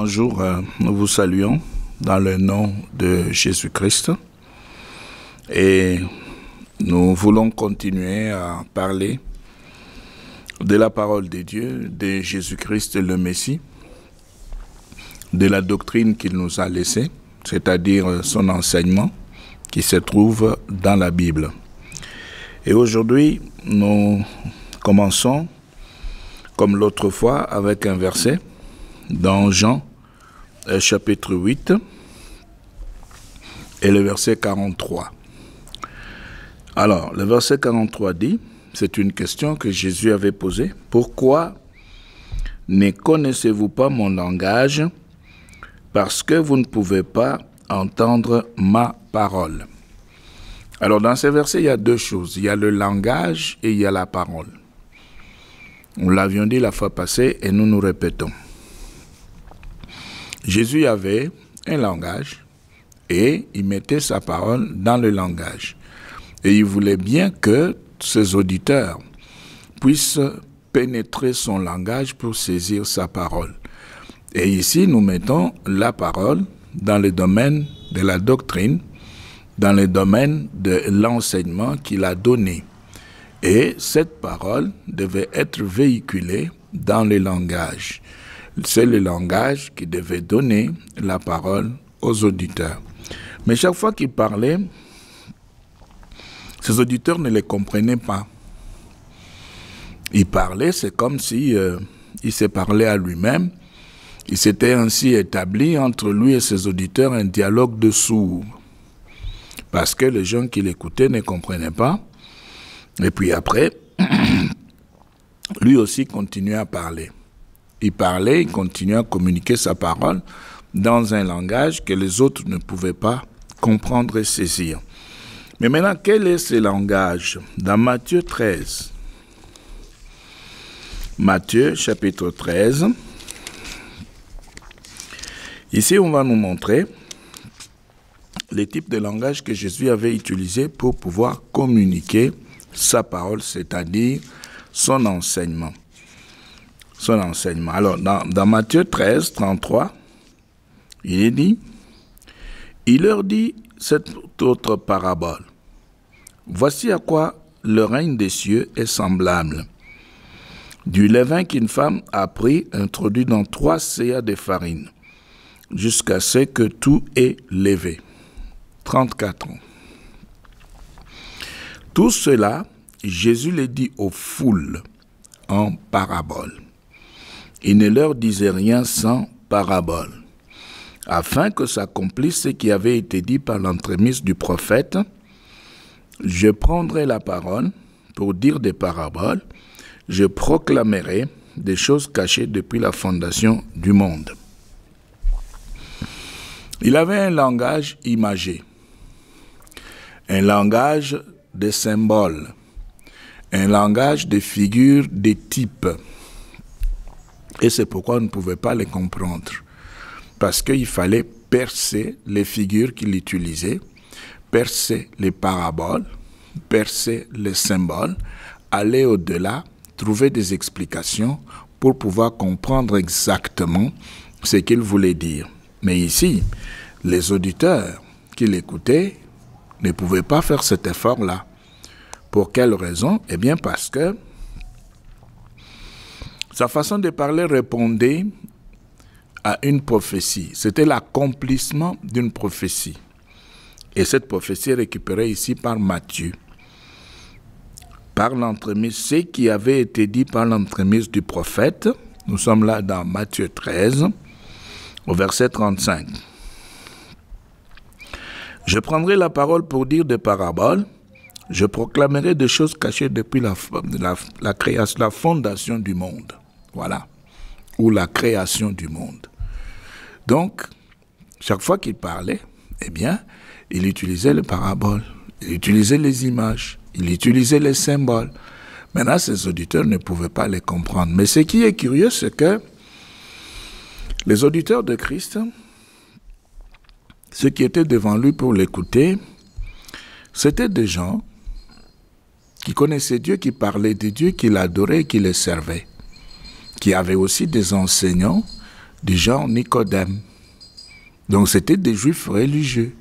Bonjour, nous vous saluons dans le nom de Jésus-Christ et nous voulons continuer à parler de la parole de Dieu, de Jésus-Christ le Messie, de la doctrine qu'il nous a laissée, c'est-à-dire son enseignement qui se trouve dans la Bible. Et aujourd'hui, nous commençons, comme l'autre fois, avec un verset dans Jean, chapitre 8, et le verset 43. Alors, le verset 43 dit, c'est une question que Jésus avait posée, « Pourquoi ne connaissez-vous pas mon langage? Parce que vous ne pouvez pas entendre ma parole. » Alors, dans ce verset, il y a deux choses. Il y a le langage et il y a la parole. Nous l'avions dit la fois passée et nous nous répétons. Jésus avait un langage et il mettait sa parole dans le langage. Et il voulait bien que ses auditeurs puissent pénétrer son langage pour saisir sa parole. Et ici, nous mettons la parole dans le domaine de la doctrine, dans le domaine de l'enseignement qu'il a donné. Et cette parole devait être véhiculée dans le langage. C'est le langage qui devait donner la parole aux auditeurs. Mais chaque fois qu'il parlait, ses auditeurs ne les comprenaient pas. Il parlait, c'est comme si il se parlait à lui-même. Il s'était ainsi établi entre lui et ses auditeurs un dialogue de sourds. Parce que les gens qui l'écoutaient ne comprenaient pas. Et puis après, lui aussi continuait à parler. Il parlait, il continuait à communiquer sa parole dans un langage que les autres ne pouvaient pas comprendre et saisir. Mais maintenant, quel est ce langage? Dans Matthieu 13. Matthieu, chapitre 13. Ici, on va nous montrer les types de langage que Jésus avait utilisé pour pouvoir communiquer sa parole, c'est-à-dire son enseignement. Son enseignement. Alors, dans Matthieu 13, 33, il est dit, il leur dit cette autre parabole. Voici à quoi le règne des cieux est semblable. Du levain qu'une femme a pris, introduit dans 3 seas de farine, jusqu'à ce que tout est levé. 34 ans. Tout cela, Jésus le dit aux foules en parabole. Il ne leur disait rien sans parabole, afin que s'accomplisse ce qui avait été dit par l'entremise du prophète. Je prendrai la parole pour dire des paraboles, je proclamerai des choses cachées depuis la fondation du monde. Il avait un langage imagé, un langage de symboles, un langage de figures, de types. Et c'est pourquoi on ne pouvait pas les comprendre. Parce qu'il fallait percer les figures qu'il utilisait, percer les paraboles, percer les symboles, aller au-delà, trouver des explications pour pouvoir comprendre exactement ce qu'il voulait dire. Mais ici, les auditeurs qui l'écoutaient ne pouvaient pas faire cet effort-là. Pour quelle raison? Eh bien parce que sa façon de parler répondait à une prophétie. C'était l'accomplissement d'une prophétie. Et cette prophétie est récupérée ici par Matthieu. Par l'entremise, ce qui avait été dit par l'entremise du prophète. Nous sommes là dans Matthieu 13, au verset 35. Je prendrai la parole pour dire des paraboles. Je proclamerai des choses cachées depuis la création, la fondation du monde. Voilà. Ou la création du monde. Donc, chaque fois qu'il parlait, eh bien, il utilisait les paraboles, il utilisait les images, il utilisait les symboles. Maintenant, ses auditeurs ne pouvaient pas les comprendre. Mais ce qui est curieux, c'est que les auditeurs de Christ, ceux qui étaient devant lui pour l'écouter, c'était des gens qui connaissaient Dieu, qui parlaient de Dieu, qui l'adoraient, qui le servaient, qui avaient aussi des enseignants du genre Nicodème. Donc c'était des juifs religieux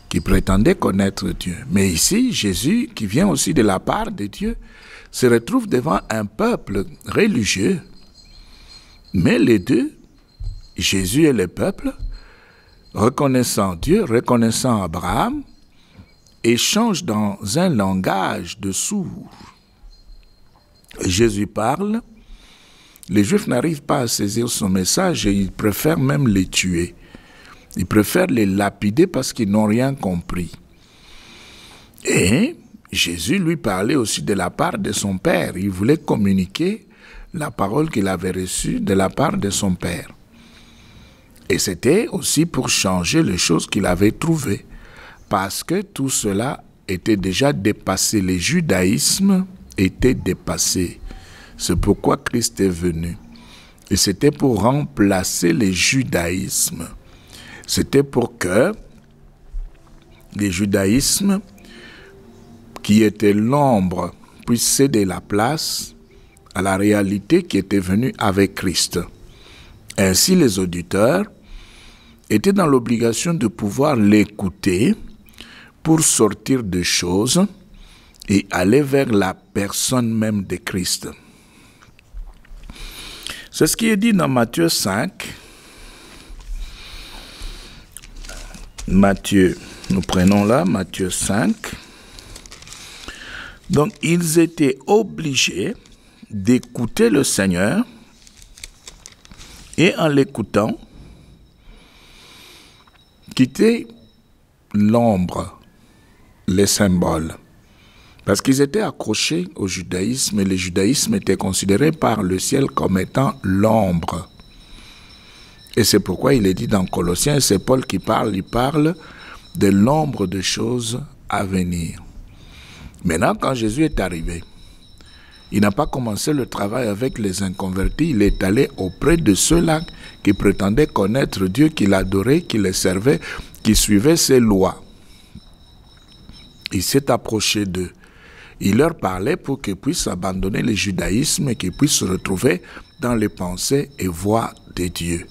qui prétendaient connaître Dieu. Mais ici, Jésus, qui vient aussi de la part de Dieu, se retrouve devant un peuple religieux. Mais les deux, Jésus et le peuple, reconnaissant Dieu, reconnaissant Abraham, échangent dans un langage de sourds. Jésus parle, les Juifs n'arrivent pas à saisir son message et ils préfèrent même les tuer. Ils préfèrent les lapider parce qu'ils n'ont rien compris. Et Jésus lui parlait aussi de la part de son Père. Il voulait communiquer la parole qu'il avait reçue de la part de son Père. Et c'était aussi pour changer les choses qu'il avait trouvées. Parce que tout cela était déjà dépassé. Le judaïsme était dépassé. C'est pourquoi Christ est venu. Et c'était pour remplacer le judaïsme. C'était pour que le judaïsme, qui était l'ombre, puisse céder la place à la réalité qui était venue avec Christ. Ainsi, les auditeurs étaient dans l'obligation de pouvoir l'écouter pour sortir des choses et aller vers la personne même de Christ. C'est ce qui est dit dans Matthieu 5. Matthieu, nous prenons là, Matthieu 5. Donc, ils étaient obligés d'écouter le Seigneur et en l'écoutant, quitter l'ombre, les symboles. Parce qu'ils étaient accrochés au judaïsme et le judaïsme était considéré par le ciel comme étant l'ombre. Et c'est pourquoi il est dit dans Colossiens, c'est Paul qui parle, il parle de l'ombre de choses à venir. Maintenant, quand Jésus est arrivé, il n'a pas commencé le travail avec les inconvertis, il est allé auprès de ceux-là qui prétendaient connaître Dieu, qui l'adoraient, qui le servaient, qui suivaient ses lois. Il s'est approché d'eux. Il leur parlait pour qu'ils puissent abandonner le judaïsme et qu'ils puissent se retrouver dans les pensées et voies de Dieu.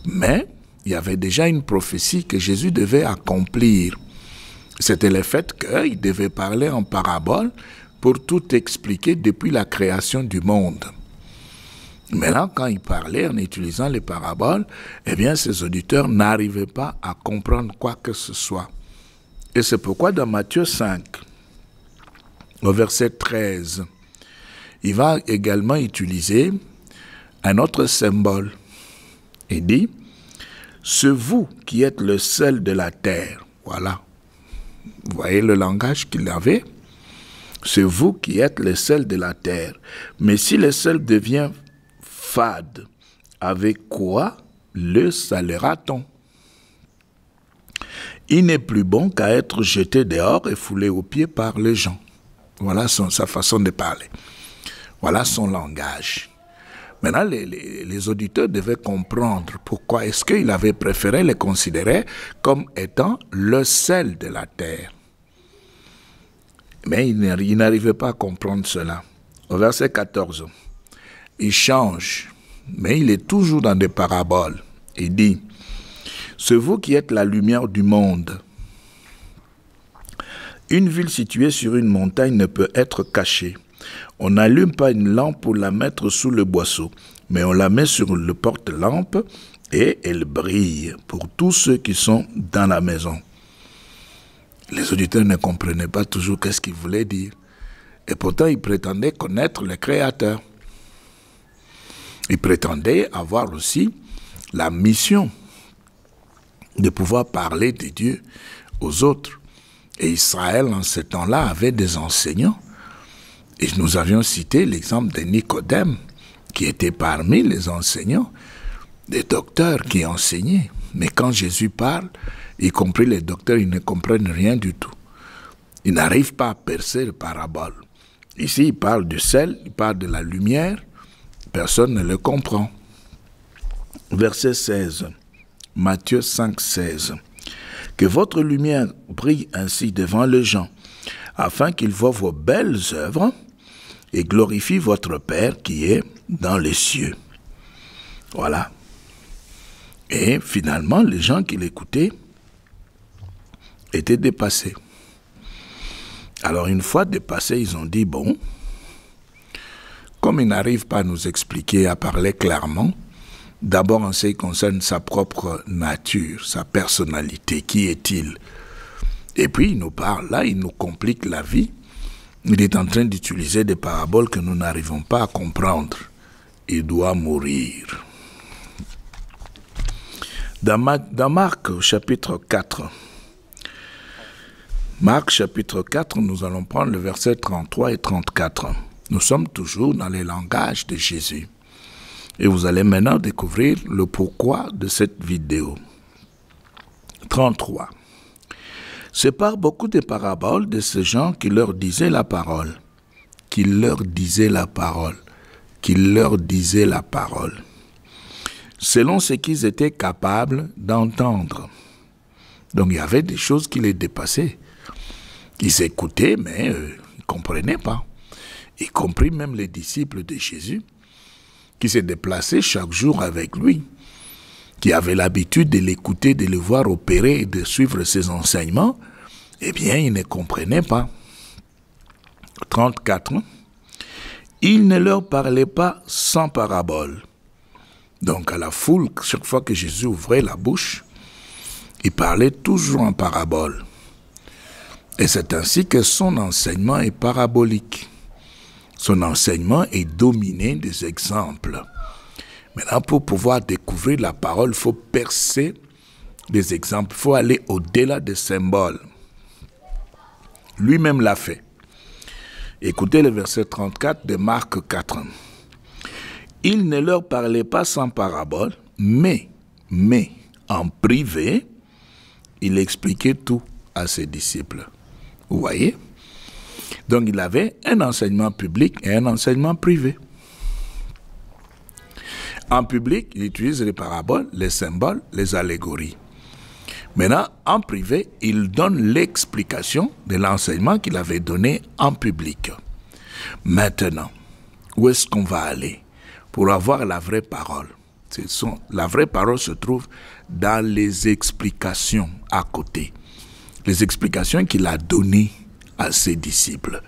Mais il y avait déjà une prophétie que Jésus devait accomplir. C'était le fait qu'il devait parler en parabole pour tout expliquer depuis la création du monde. Maintenant, quand il parlait en utilisant les paraboles, eh bien, ses auditeurs n'arrivaient pas à comprendre quoi que ce soit. Et c'est pourquoi dans Matthieu 5, au verset 13, il va également utiliser un autre symbole. Il dit, « C'est vous qui êtes le sel de la terre. » Voilà. Vous voyez le langage qu'il avait? C'est vous qui êtes le sel de la terre. Mais si le sel devient fade, avec quoi le salera-t-on? Il n'est plus bon qu'à être jeté dehors et foulé aux pieds par les gens. Voilà sa façon de parler. Voilà son langage. Maintenant, les auditeurs devaient comprendre pourquoi est-ce qu'il avait préféré les considérer comme étant le sel de la terre. Mais il n'arrivait pas à comprendre cela. Au verset 14, il change, mais il est toujours dans des paraboles. Il dit, « C'est vous qui êtes la lumière du monde. Une ville située sur une montagne ne peut être cachée. On n'allume pas une lampe pour la mettre sous le boisseau, mais on la met sur le porte-lampe et elle brille pour tous ceux qui sont dans la maison. » Les auditeurs ne comprenaient pas toujours qu'est-ce qu'il voulait dire. Et pourtant, ils prétendaient connaître le Créateur. Ils prétendaient avoir aussi la mission de pouvoir parler de Dieu aux autres. Et Israël, en ce temps-là, avait des enseignants. Et nous avions cité l'exemple de Nicodème, qui était parmi les enseignants, des docteurs qui enseignaient. Mais quand Jésus parle, y compris les docteurs, ils ne comprennent rien du tout. Ils n'arrivent pas à percer le parabole. Ici, il parle du sel, il parle de la lumière, personne ne le comprend. Verset 16, Matthieu 5, 16. « Que votre lumière brille ainsi devant les gens, afin qu'ils voient vos belles œuvres et glorifient votre Père qui est dans les cieux. » Voilà. Et finalement, les gens qui l'écoutaient étaient dépassés. Alors une fois dépassés, ils ont dit, bon, comme il n'arrive pas à nous expliquer, à parler clairement, d'abord en ce qui concerne sa propre nature, sa personnalité, qui est-il? Et puis il nous parle là, il nous complique la vie. Il est en train d'utiliser des paraboles que nous n'arrivons pas à comprendre. Il doit mourir. Dans Marc chapitre 4, Marc chapitre 4, nous allons prendre le verset 33 et 34. Nous sommes toujours dans les langages de Jésus. Et vous allez maintenant découvrir le pourquoi de cette vidéo. 33. C'est par beaucoup de paraboles de ces gens qui leur disaient la parole. Qui leur disaient la parole. Qui leur disaient la parole. Selon ce qu'ils étaient capables d'entendre. Donc il y avait des choses qui les dépassaient. Ils écoutaient, mais ils ne comprenaient pas. Y compris même les disciples de Jésus, qui se déplaçaient chaque jour avec lui, qui avaient l'habitude de l'écouter, de le voir opérer et de suivre ses enseignements, eh bien, ils ne comprenaient pas. 34. Il ne leur parlait pas sans parabole. Donc, à la foule, chaque fois que Jésus ouvrait la bouche, il parlait toujours en parabole. Et c'est ainsi que son enseignement est parabolique. Son enseignement est dominé des exemples. Maintenant, pour pouvoir découvrir la parole, il faut percer des exemples. Il faut aller au-delà des symboles. Lui-même l'a fait. Écoutez le verset 34 de Marc 4. Il ne leur parlait pas sans parabole, mais en privé, il expliquait tout à ses disciples. Vous voyez? Donc il avait un enseignement public et un enseignement privé. En public, il utilise les paraboles, les symboles, les allégories. Maintenant, en privé, il donne l'explication de l'enseignement qu'il avait donné en public. Maintenant, où est-ce qu'on va aller pour avoir la vraie parole? La vraie parole se trouve dans les explications à côté. Les explications qu'il a données à ses disciples.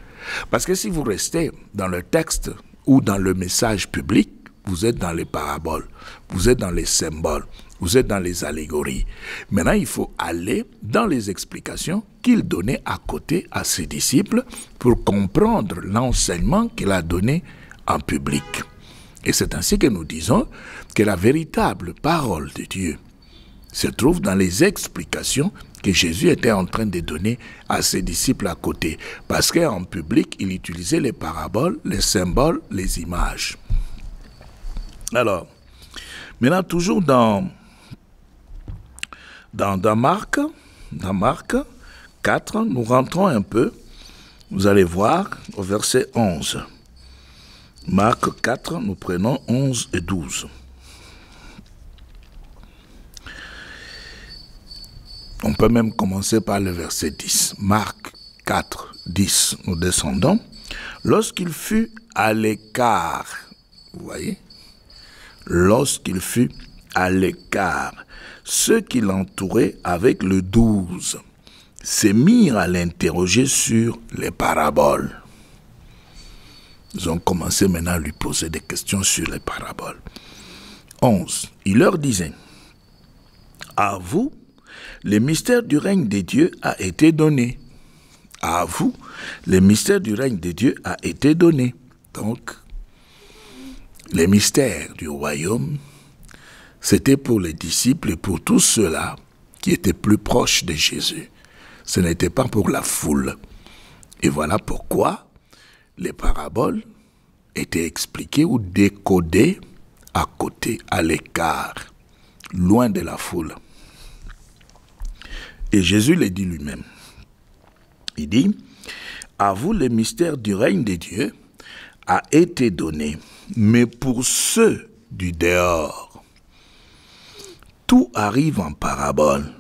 Parce que si vous restez dans le texte ou dans le message public, vous êtes dans les paraboles, vous êtes dans les symboles, vous êtes dans les allégories. Maintenant, il faut aller dans les explications qu'il donnait à côté à ses disciples pour comprendre l'enseignement qu'il a donné en public. Et c'est ainsi que nous disons que la véritable parole de Dieu se trouve dans les explications que Jésus était en train de donner à ses disciples à côté. Parce qu'en public, il utilisait les paraboles, les symboles, les images. Alors, maintenant, toujours dans Marc 4, nous rentrons un peu, vous allez voir, au verset 11. Marc 4, nous prenons 11 et 12. On peut même commencer par le verset 10. Marc 4, 10, nous descendons. Lorsqu'il fut à l'écart, vous voyez, lorsqu'il fut à l'écart, ceux qui l'entouraient avec le 12 se mirent à l'interroger sur les paraboles. Ils ont commencé maintenant à lui poser des questions sur les paraboles. 11. Il leur disait, à vous, le mystère du règne de Dieu a été donné. À vous, le mystère du règne de Dieu a été donné. Donc, les mystères du royaume, c'était pour les disciples et pour tous ceux-là qui étaient plus proches de Jésus. Ce n'était pas pour la foule. Et voilà pourquoi les paraboles étaient expliquées ou décodées à côté, à l'écart, loin de la foule. Et Jésus le dit lui-même. Il dit, à vous le mystère du règne de Dieu a été donné, mais pour ceux du dehors, tout arrive en parabole.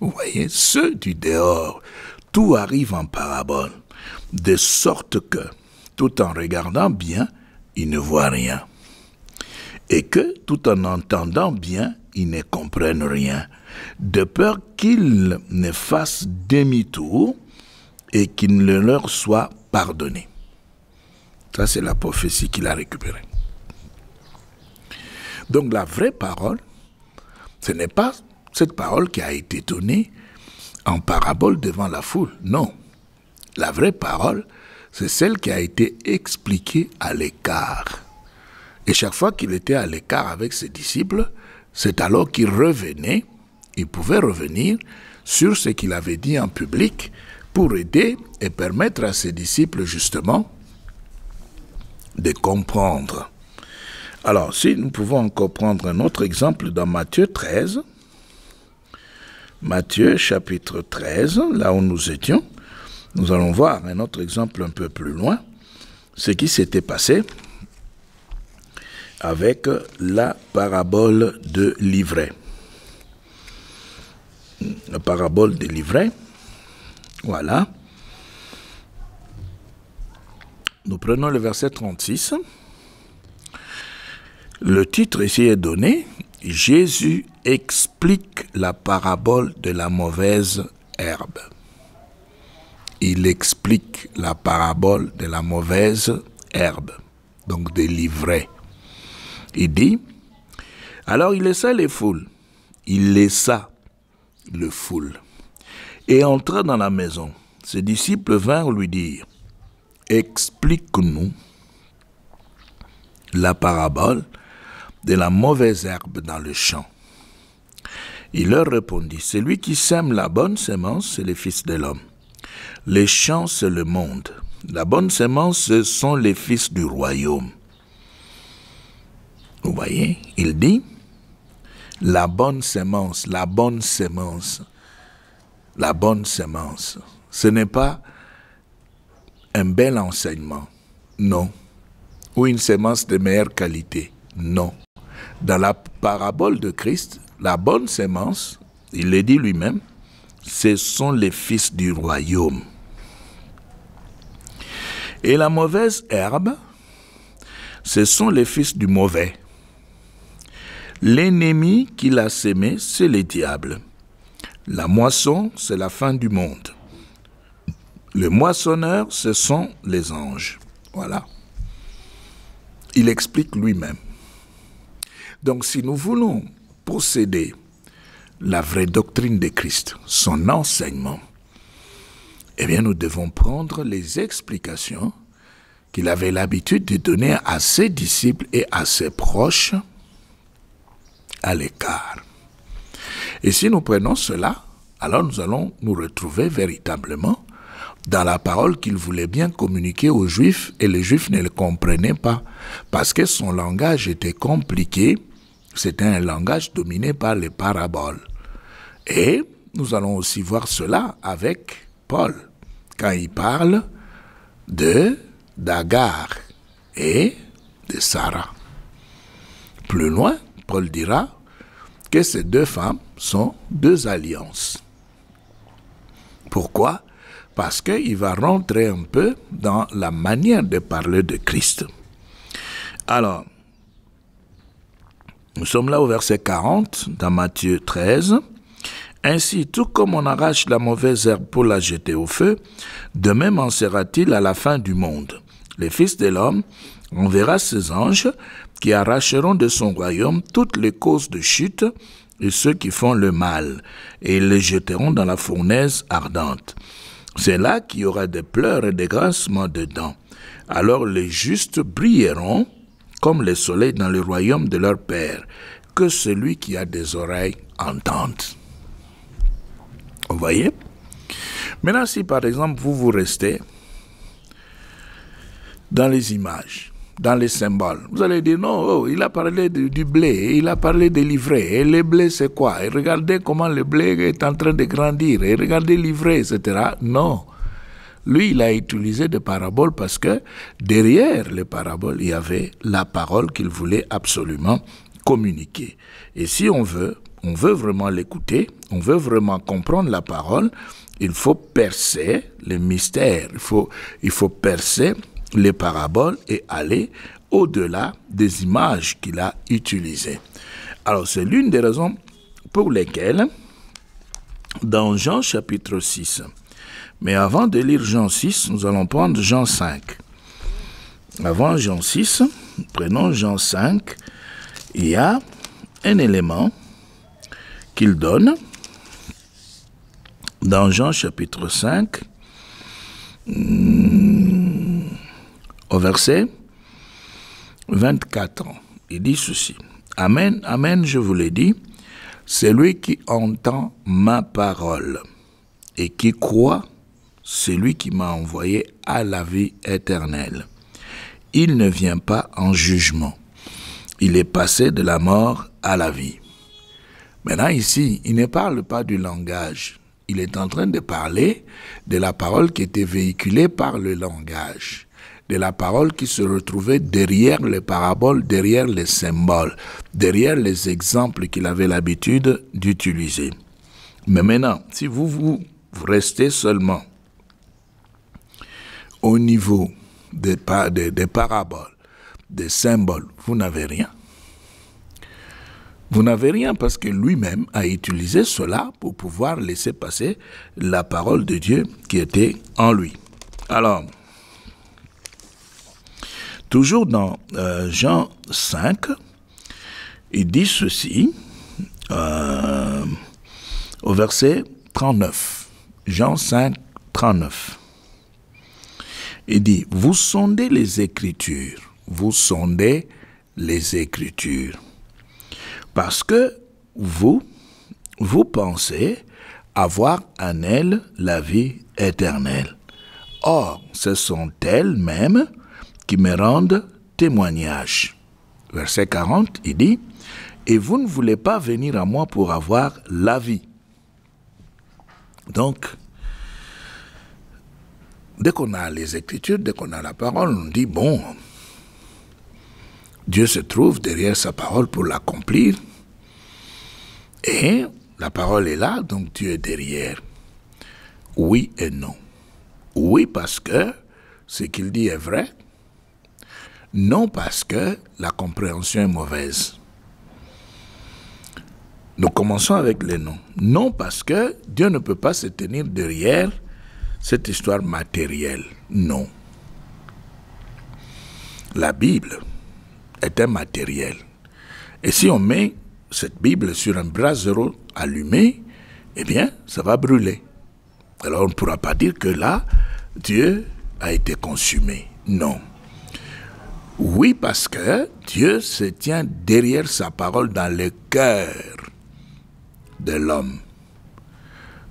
Vous voyez, ceux du dehors, tout arrive en parabole, de sorte que, tout en regardant bien, ils ne voient rien. Et que, tout en entendant bien, ils ne comprennent rien, de peur qu'ils ne fassent demi-tour et qu'il ne leur soit pardonné. Ça, c'est la prophétie qu'il a récupérée. Donc la vraie parole, ce n'est pas cette parole qui a été donnée en parabole devant la foule. Non. La vraie parole, c'est celle qui a été expliquée à l'écart. Et chaque fois qu'il était à l'écart avec ses disciples, c'est alors qu'il revenait, il pouvait revenir sur ce qu'il avait dit en public pour aider et permettre à ses disciples justement de comprendre. Alors, si nous pouvons encore prendre un autre exemple dans Matthieu 13, Matthieu chapitre 13, là où nous étions, nous allons voir un autre exemple un peu plus loin, ce qui s'était passé avec la parabole de l'ivraie. La parabole de l'ivraie, voilà. Nous prenons le verset 36. Le titre ici est donné, Jésus explique la parabole de la mauvaise herbe. Il explique la parabole de la mauvaise herbe, donc de l'ivraie. Il dit, alors il laissa les foules, il laissa le foule, et entra dans la maison. Ses disciples vinrent lui dire, explique-nous la parabole de la mauvaise herbe dans le champ. Il leur répondit, celui qui sème la bonne sémence, c'est le Fils de l'homme. Les champs, c'est le monde. La bonne sémence, ce sont les fils du royaume. Vous voyez, il dit, la bonne sémence, la bonne sémence, la bonne sémence. Ce n'est pas un bel enseignement, non. Ou une sémence de meilleure qualité, non. Dans la parabole de Christ, la bonne sémence, il le dit lui-même, ce sont les fils du royaume. Et la mauvaise herbe, ce sont les fils du mauvais. L'ennemi qui l'a sémé, c'est le diable. La moisson, c'est la fin du monde. Le moissonneur, ce sont les anges. Voilà. Il explique lui-même. Donc, si nous voulons posséder la vraie doctrine de Christ, son enseignement, eh bien, nous devons prendre les explications qu'il avait l'habitude de donner à ses disciples et à ses proches à l'écart. Et si nous prenons cela, alors nous allons nous retrouver véritablement dans la parole qu'il voulait bien communiquer aux Juifs, et les Juifs ne le comprenaient pas, parce que son langage était compliqué, c'était un langage dominé par les paraboles. Et nous allons aussi voir cela avec Paul, quand il parle d'Agar et de Sarah. Plus loin, Paul dira que ces deux femmes sont deux alliances. Pourquoi? Parce qu'il va rentrer un peu dans la manière de parler de Christ. Alors, nous sommes là au verset 40, dans Matthieu 13. Ainsi, tout comme on arrache la mauvaise herbe pour la jeter au feu, de même en sera-t-il à la fin du monde. Les fils de l'homme enverra ses anges qui arracheront de son royaume toutes les causes de chute et ceux qui font le mal, et ils les jeteront dans la fournaise ardente. C'est là qu'il y aura des pleurs et des grincements de dents. Alors les justes brilleront comme le soleil dans le royaume de leur Père. Que celui qui a des oreilles entende. Vous voyez? Maintenant, si par exemple vous restez dans les images, dans les symboles, vous allez dire non, il a parlé du blé, il a parlé de l'ivraie, et le blé c'est quoi? Et regardez comment le blé est en train de grandir, et regardez l'ivraie, etc. Non. Lui, il a utilisé des paraboles parce que derrière les paraboles, il y avait la parole qu'il voulait absolument communiquer. Et si on veut vraiment l'écouter, on veut vraiment comprendre la parole, il faut percer les mystères, il faut percer les paraboles et aller au-delà des images qu'il a utilisées. Alors, c'est l'une des raisons pour lesquelles, dans Jean chapitre 6, mais avant de lire Jean 6, nous allons prendre Jean 5. Avant Jean 6, prenons Jean 5, il y a un élément qu'il donne dans Jean chapitre 5, au verset 24. Il dit ceci. Amen, amen, je vous l'ai dit, celui qui entend ma parole et qui croit, celui qui m'a envoyé à la vie éternelle. Il ne vient pas en jugement. Il est passé de la mort à la vie. Maintenant ici, il ne parle pas du langage. Il est en train de parler de la parole qui était véhiculée par le langage, de la parole qui se retrouvait derrière les paraboles, derrière les symboles, derrière les exemples qu'il avait l'habitude d'utiliser. Mais maintenant, si vous restez seulement au niveau des paraboles, des symboles, vous n'avez rien. Vous n'avez rien parce que lui-même a utilisé cela pour pouvoir laisser passer la parole de Dieu qui était en lui. Alors, toujours dans Jean 5, il dit ceci, au verset 39. Jean 5, 39. Il dit, vous sondez les Écritures, vous sondez les Écritures. Parce que vous pensez avoir en elles la vie éternelle. Or, ce sont elles-mêmes qui me rendent témoignage. Verset 40, il dit, et vous ne voulez pas venir à moi pour avoir la vie. Donc, dès qu'on a les Écritures, dès qu'on a la parole, on dit, bon, Dieu se trouve derrière sa parole pour l'accomplir. Et la parole est là, donc Dieu est derrière. Oui et non. Oui parce que ce qu'il dit est vrai. Non parce que la compréhension est mauvaise. Nous commençons avec les noms. Non parce que Dieu ne peut pas se tenir derrière cette histoire matérielle. Non. La Bible est un matériel. Et si on met cette Bible sur un brasero allumé, eh bien, ça va brûler. Alors on ne pourra pas dire que là, Dieu a été consumé. Non. Oui, parce que Dieu se tient derrière sa parole dans le cœur de l'homme.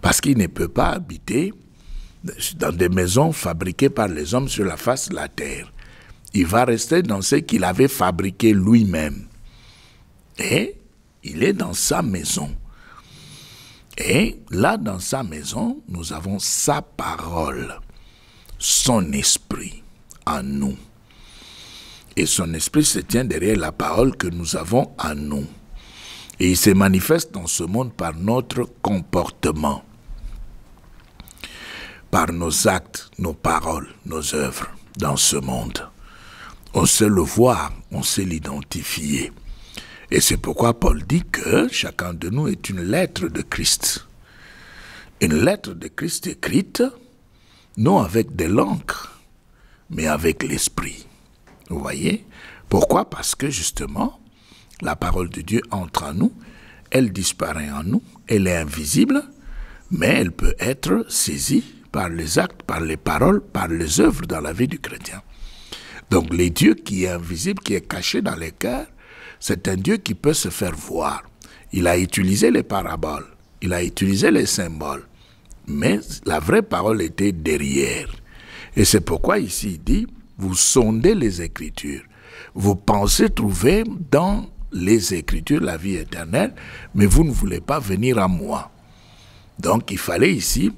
Parce qu'il ne peut pas habiter dans des maisons fabriquées par les hommes sur la face de la terre. Il va rester dans ce qu'il avait fabriqué lui-même. Et il est dans sa maison. Et là, dans sa maison, nous avons sa parole, son esprit en nous. Et son esprit se tient derrière la parole que nous avons en nous. Et il se manifeste dans ce monde par notre comportement, par nos actes, nos paroles, nos œuvres dans ce monde. On sait le voir, on sait l'identifier. Et c'est pourquoi Paul dit que chacun de nous est une lettre de Christ. Une lettre de Christ écrite, non avec de l'encre, mais avec l'esprit. Vous voyez? Pourquoi? Parce que justement, la parole de Dieu entre en nous, elle disparaît en nous, elle est invisible, mais elle peut être saisie par les actes, par les paroles, par les œuvres dans la vie du chrétien. Donc, le Dieu qui est invisible, qui est caché dans les cœurs, c'est un Dieu qui peut se faire voir. Il a utilisé les paraboles, il a utilisé les symboles, mais la vraie parole était derrière. Et c'est pourquoi ici il dit, vous sondez les Écritures. Vous pensez trouver dans les Écritures la vie éternelle, mais vous ne voulez pas venir à moi. Donc il fallait ici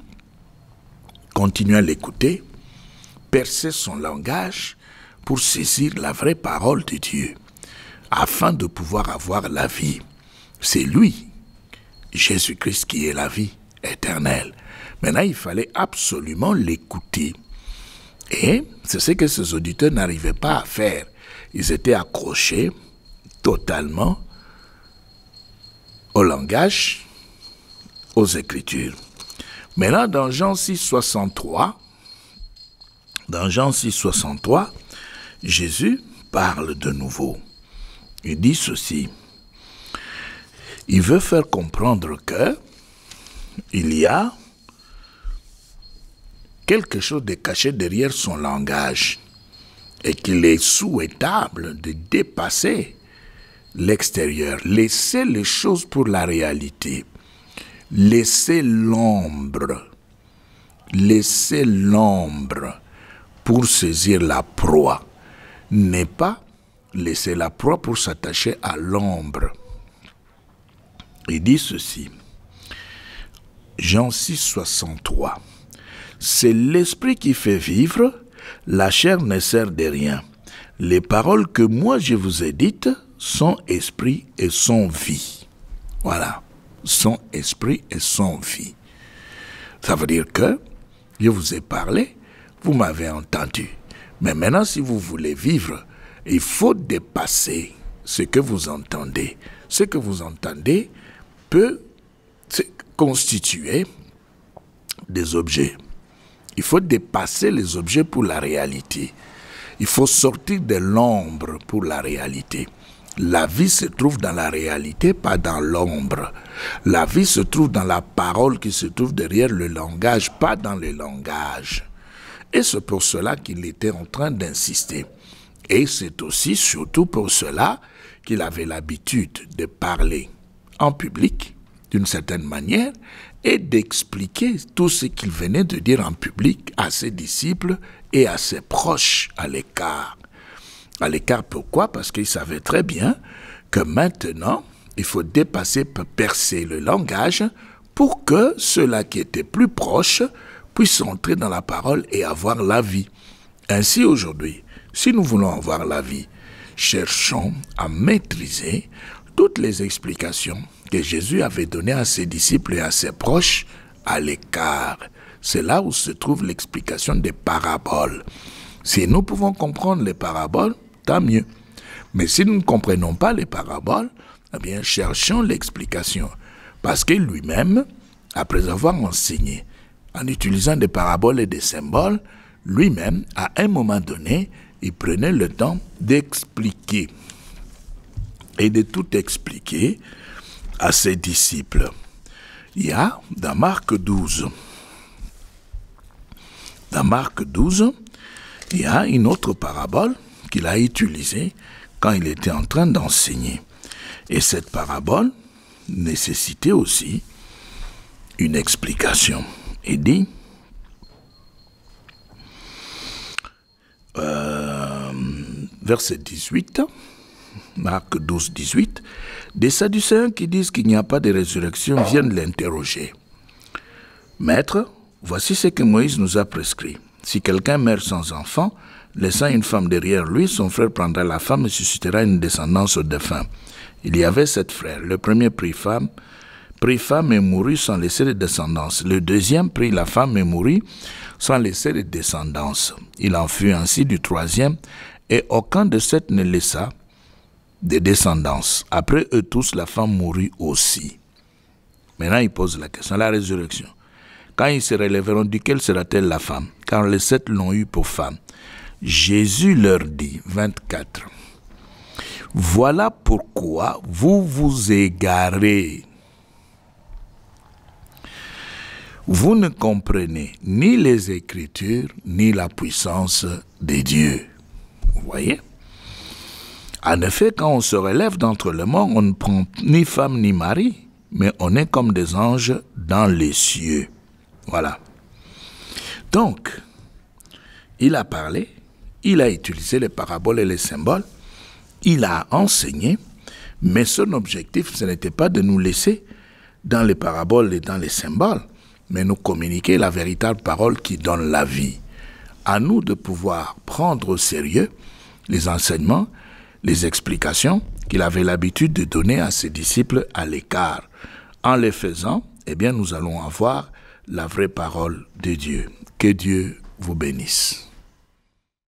continuer à l'écouter, percer son langage pour saisir la vraie parole de Dieu, afin de pouvoir avoir la vie. C'est lui, Jésus-Christ, qui est la vie éternelle. Maintenant, il fallait absolument l'écouter. Et c'est ce que ces auditeurs n'arrivaient pas à faire. Ils étaient accrochés totalement au langage, aux Écritures. Maintenant, dans Jean 6, 63, Jésus parle de nouveau. Il dit ceci. Il veut faire comprendre que il y a quelque chose de caché derrière son langage et qu'il est souhaitable de dépasser l'extérieur. Laissez les choses pour la réalité. Laissez l'ombre. Laissez l'ombre pour saisir la proie. Ne pas laisser la proie pour s'attacher à l'ombre. Il dit ceci. Jean 6, 63. C'est l'esprit qui fait vivre, la chair ne sert de rien. Les paroles que moi je vous ai dites sont esprit et sont vie. Voilà. Sont esprit et sont vie. Ça veut dire que je vous ai parlé, vous m'avez entendu. Mais maintenant, si vous voulez vivre, il faut dépasser ce que vous entendez. Ce que vous entendez peut constituer des objets. Il faut dépasser les objets pour la réalité. Il faut sortir de l'ombre pour la réalité. La vie se trouve dans la réalité, pas dans l'ombre. La vie se trouve dans la parole qui se trouve derrière le langage, pas dans le langage. Et c'est pour cela qu'il était en train d'insister. Et c'est aussi, surtout pour cela, qu'il avait l'habitude de parler en public, d'une certaine manière, et d'expliquer tout ce qu'il venait de dire en public à ses disciples et à ses proches à l'écart. À l'écart, pourquoi? Parce qu'il savait très bien que maintenant, il faut dépasser, percer le langage pour que ceux-là qui étaient plus proches puissent entrer dans la parole et avoir la vie. Ainsi, aujourd'hui, si nous voulons avoir la vie, cherchons à maîtriser toutes les explications que Jésus avait données à ses disciples et à ses proches à l'écart. C'est là où se trouve l'explication des paraboles. Si nous pouvons comprendre les paraboles, tant mieux. Mais si nous ne comprenons pas les paraboles, eh bien, cherchons l'explication. Parce que lui-même, après avoir enseigné, en utilisant des paraboles et des symboles, lui-même, à un moment donné, il prenait le temps d'expliquer et de tout expliquer à ses disciples. Il y a, dans Marc 12, il y a une autre parabole qu'il a utilisée quand il était en train d'enseigner. Et cette parabole nécessitait aussi une explication. Il dit, verset 18, Marc 12, 18, des Sadducéens qui disent qu'il n'y a pas de résurrection viennent l'interroger. Maître, voici ce que Moïse nous a prescrit. Si quelqu'un meurt sans enfant, laissant une femme derrière lui, son frère prendra la femme et suscitera une descendance au défunt. Il y avait 7 frères. Le premier prit femme et mourut sans laisser de descendance. Le deuxième prit la femme et mourut sans laisser de descendance. Il en fut ainsi du troisième, et aucun de 7 ne laissa de descendance. Après eux tous, la femme mourut aussi. Maintenant, il pose la question, la résurrection. Quand ils se relèveront, duquel sera-t-elle la femme? Car les 7 l'ont eue pour femme. Jésus leur dit, 24, voilà pourquoi vous vous égarez. Vous ne comprenez ni les Écritures, ni la puissance de Dieu. Vous voyez? En effet, quand on se relève d'entre les morts, on ne prend ni femme ni mari, mais on est comme des anges dans les cieux. Voilà. Donc, il a parlé, il a utilisé les paraboles et les symboles, il a enseigné, mais son objectif, ce n'était pas de nous laisser dans les paraboles et dans les symboles, mais nous communiquer la véritable parole qui donne la vie. À nous de pouvoir prendre au sérieux les enseignements, les explications qu'il avait l'habitude de donner à ses disciples à l'écart. En les faisant, eh bien, nous allons avoir la vraie parole de Dieu. Que Dieu vous bénisse.